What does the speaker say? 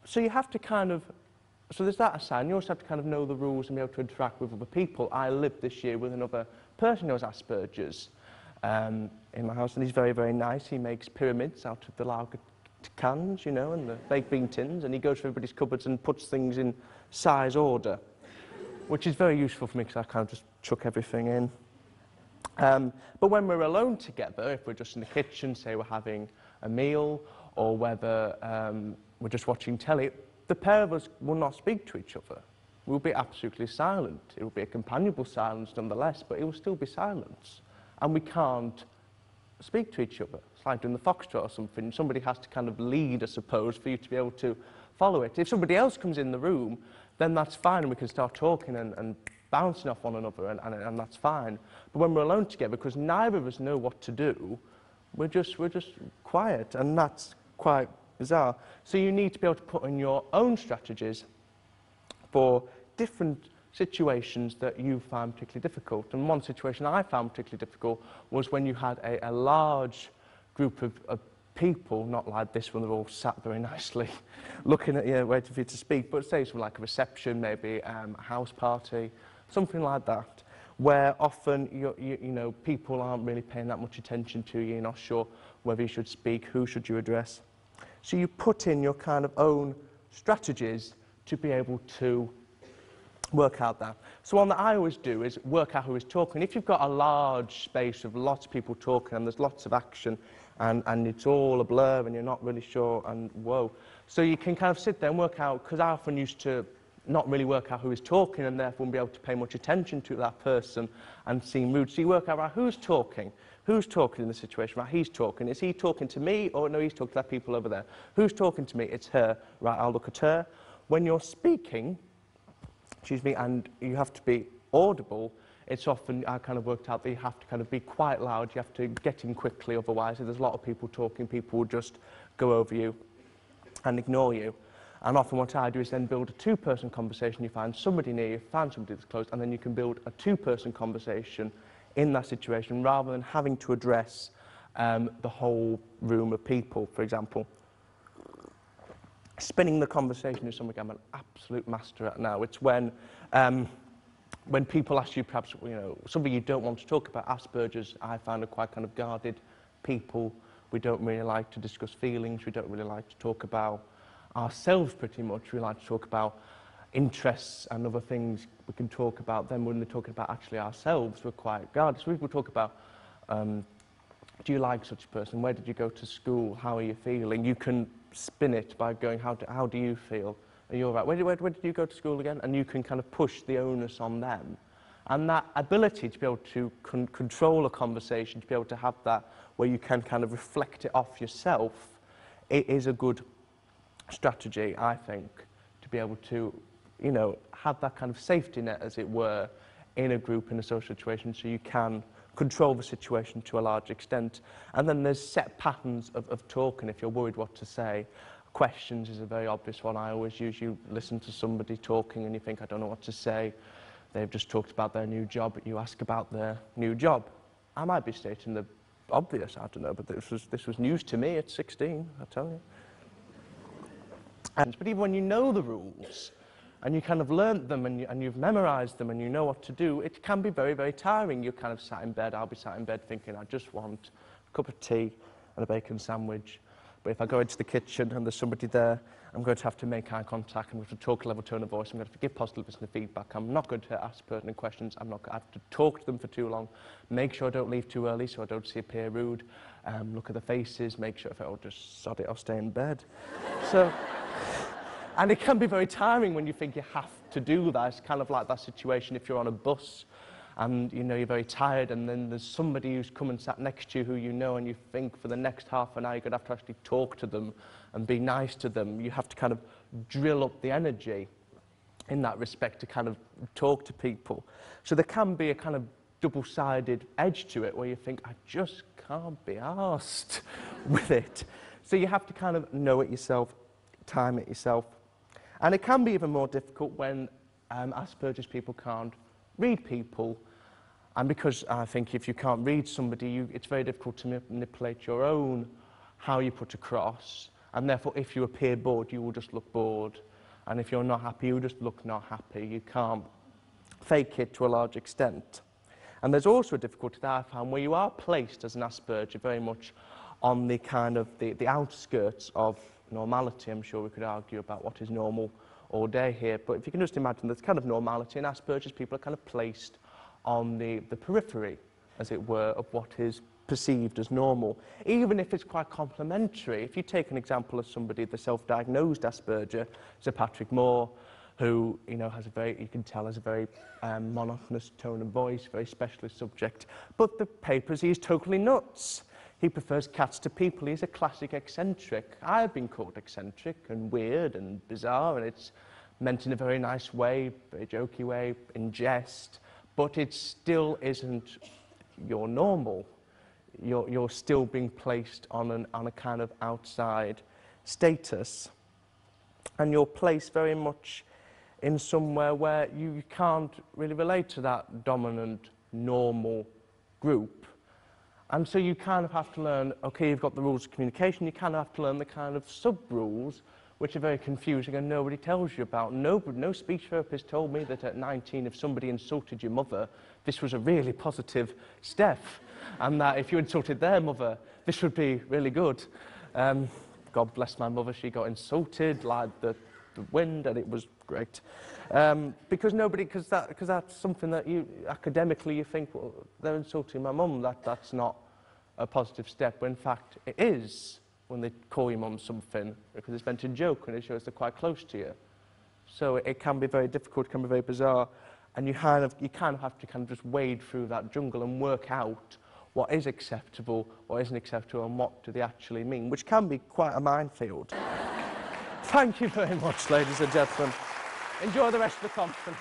So you have to kind of, so there's that aside. You also have to kind of know the rules and be able to interact with other people. I lived this year with another person who has Asperger's in my house, and he's very, very nice. He makes pyramids out of the lager cans, you know, and the baked bean tins, and he goes through everybody's cupboards and puts things in size order, which is very useful for me because I kind of just chuck everything in. But when we're alone together, if we're just in the kitchen, say we're having a meal, or whether we're just watching telly, the pair of us will not speak to each other. We'll be absolutely silent. It will be a companionable silence nonetheless, but it will still be silence. And we can't speak to each other. It's like doing the foxtrot or something. Somebody has to kind of lead, I suppose, for you to be able to follow it. If somebody else comes in the room, then that's fine, and we can start talking and bouncing off one another, and that's fine. But when we're alone together, because neither of us know what to do, we're just quiet, and that's quite bizarre. So you need to be able to put in your own strategies for different situations that you find particularly difficult. And one situation I found particularly difficult was when you had a large group of people, not like this one, they're all sat very nicely, looking at you, waiting for you to speak, but say something like a reception, maybe a house party, something like that, where often you know, people aren't really paying that much attention to you, you're not sure whether you should speak, who should you address. So you put in your kind of own strategies to be able to work out that. So one that I always do is work out who is talking. If you've got a large space of lots of people talking and there's lots of action and it's all a blur and you're not really sure, and whoa. So you can kind of sit there and work out, because I often used to not really work out who is talking and therefore wouldn't be able to pay much attention to that person and seem rude. So you work out, right, who's talking? Who's talking in the situation? Right, he's talking. Is he talking to me? Or no, he's talking to that people over there. Who's talking to me? It's her. Right, I'll look at her. When you're speaking, excuse me, and you have to be audible, it's often, I kind of worked out that you have to kind of be quite loud, you have to get in quickly, otherwise if there's a lot of people talking, people will just go over you and ignore you. And often what I do is then build a two-person conversation. You find somebody near you, find somebody that's close, and then you can build a two-person conversation in that situation rather than having to address the whole room of people, for example. Spinning the conversation is something I'm an absolute master at now. It's when people ask you perhaps, you know, something you don't want to talk about. Asperger's, I find, are quite kind of guarded people. We don't really like to discuss feelings. We don't really like to talk about ourselves pretty much. We like to talk about interests and other things we can talk about. Then when they're talking about actually ourselves, we're quite guarded. So people talk about, do you like such a person? Where did you go to school? How are you feeling? You can spin it by going, how do you feel? Are you all right? Where did you go to school again? And you can kind of push the onus on them. And that ability to be able to control a conversation, to be able to have that where you can kind of reflect it off yourself, it is a good strategy, I think, to be able to, you know, have that kind of safety net, as it were, in a group, in a social situation, so you can control the situation to a large extent. And then there's set patterns of talking if you're worried what to say. Questions is a very obvious one I always use. You listen to somebody talking and you think, I don't know what to say. They've just talked about their new job, but you ask about their new job. I might be stating the obvious, I don't know, but this was news to me at 16, I tell you. But even when you know the rules, and you kind of learnt them, and you've memorised them, and you know what to do, it can be very, very tiring. You're kind of sat in bed, I'll be sat in bed thinking, I just want a cup of tea and a bacon sandwich. But if I go into the kitchen and there's somebody there, I'm going to have to make eye contact, I'm going to talk a level tone of voice, I'm going to give positive listener feedback, I'm not going to ask pertinent questions, I have to talk to them for too long, make sure I don't leave too early so I don't appear rude, look at the faces, make sure if I'll just sod it, I'll stay in bed. So, and it can be very tiring when you think you have to do that. It's kind of like that situation if you're on a bus and you know you're very tired, and then there's somebody who's come and sat next to you who you know, and you think for the next half an hour you're going to have to actually talk to them and be nice to them. You have to kind of drill up the energy in that respect to kind of talk to people. So there can be a kind of double-sided edge to it where you think, I just can't be arsed with it. So you have to kind of know it yourself, time it yourself. And it can be even more difficult when Asperger's people can't read people. And because I think if you can't read somebody, it's very difficult to manipulate your own, how you put across, And therefore, if you appear bored, you will just look bored. And if you're not happy, you just look not happy. You can't fake it to a large extent. And there's also a difficulty that I found where you are placed as an Asperger very much on the kind of the outskirts of normality. I'm sure we could argue about what is normal all day here, but if you can just imagine there's kind of normality, and Asperger's people are kind of placed on the periphery, as it were, of what is perceived as normal, even if it's quite complementary. If you take an example of somebody, the self-diagnosed Asperger, Sir Patrick Moore, who, you know, has a very, you can tell, has a very monotonous tone of voice, very specialist subject, but the papers, he's totally nuts. He prefers cats to people. He's a classic eccentric. I've been called eccentric and weird and bizarre, and it's meant in a very nice way, very jokey way, in jest, but it still isn't your normal. You're still being placed on a kind of outside status, and you're placed very much in somewhere where you can't really relate to that dominant, normal group. And so you kind of have to learn, okay, you've got the rules of communication, you kind of have to learn the kind of sub-rules, which are very confusing and nobody tells you about. No speech therapist told me that at 19, if somebody insulted your mother, this was a really positive step, and that if you insulted their mother, this would be really good. God bless my mother, she got insulted like the wind, and it was great. Because that's something that you, academically, you think, well, they're insulting my mum, that's not a positive step, when in fact it is when they call your mum something, because it's meant to joke and it shows they're quite close to you. So it can be very difficult, it can be very bizarre, and you kind of have to kind of just wade through that jungle and work out what is acceptable, what isn't acceptable, and what do they actually mean, which can be quite a minefield. Thank you very much, ladies and gentlemen. Enjoy the rest of the conference.